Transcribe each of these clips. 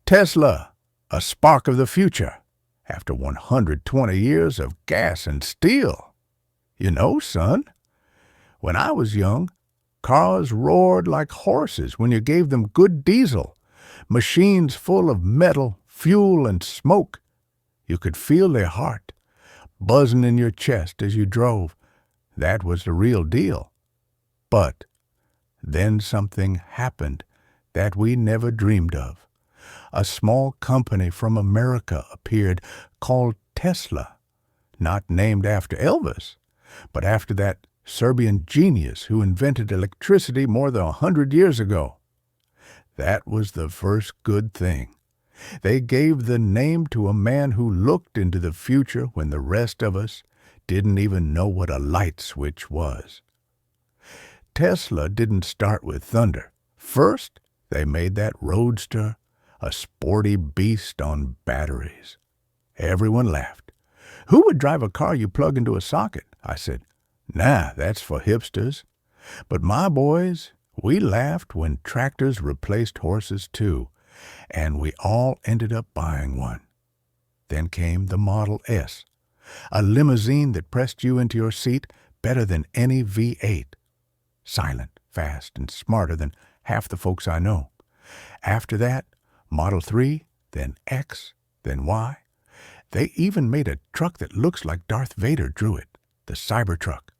Tesla, a spark of the future, after 120 years of gas and steel. You know, son, when I was young, cars roared like horses when you gave them good diesel, machines full of metal, fuel, and smoke. You could feel their heart buzzing in your chest as you drove. That was the real deal. But then something happened that we never dreamed of. A small company from America appeared called Tesla, not named after Elvis, but after that Serbian genius who invented electricity more than 100 years ago. That was the first good thing. They gave the name to a man who looked into the future when the rest of us didn't even know what a light switch was. Tesla didn't start with thunder. First, they made that roadster, a sporty beast on batteries. Everyone laughed. Who would drive a car you plug into a socket? I said, nah, that's for hipsters. But my boys, we laughed when tractors replaced horses too, and we all ended up buying one. Then came the Model S, a limousine that pressed you into your seat better than any V8. Silent, fast, and smarter than half the folks I know. After that, Model 3, then X, then Y. They even made a truck that looks like Darth Vader drew it, the Cybertruck.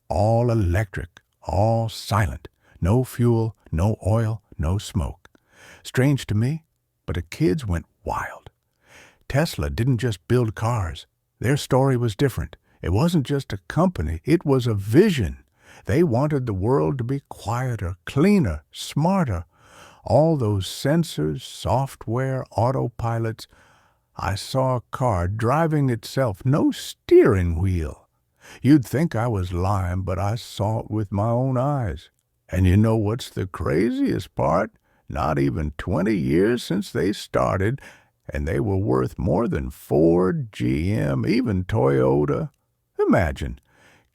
All electric, all silent, no fuel, no oil, no smoke. Strange to me, but the kids went wild. Tesla didn't just build cars. Their story was different. It wasn't just a company, it was a vision. They wanted the world to be quieter, cleaner, smarter. All those sensors, software, autopilots. I saw a car driving itself, no steering wheel. You'd think I was lying, but I saw it with my own eyes. And you know what's the craziest part? Not even 20 years since they started, and they were worth more than Ford, GM, even Toyota. Imagine,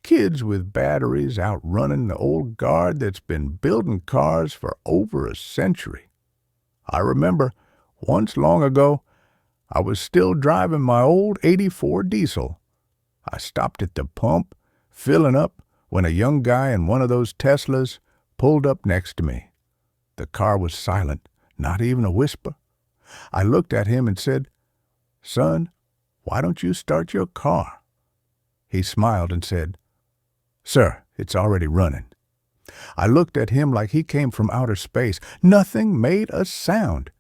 kids with batteries outrunning the old guard that's been building cars for over a century. I remember, once long ago, I was still driving my old '84 diesel. I stopped at the pump, filling up, when a young guy in one of those Teslas pulled up next to me. The car was silent, not even a whisper. I looked at him and said, "Son, why don't you start your car?" He smiled and said, "Sir, it's already running." I looked at him like he came from outer space. Nothing made a sound.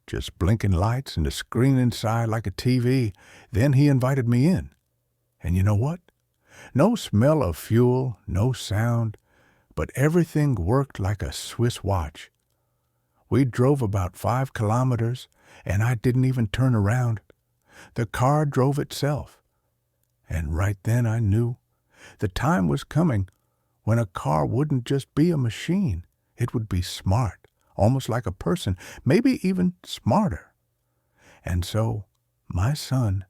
Just blinking lights and a screen inside like a TV. Then he invited me in. And you know what? No smell of fuel, no sound, but everything worked like a Swiss watch. We drove about 5 kilometers, and I didn't even turn around. The car drove itself. And right then I knew the time was coming when a car wouldn't just be a machine. It would be smart, almost like a person, maybe even smarter. And so, my son,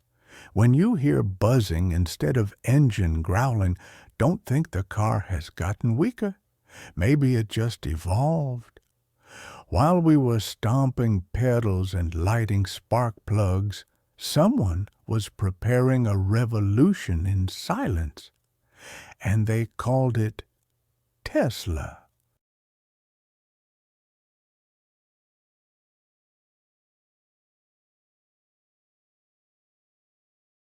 when you hear buzzing instead of engine growling, don't think the car has gotten weaker. Maybe it just evolved. While we were stomping pedals and lighting spark plugs, someone was preparing a revolution in silence, and they called it Tesla.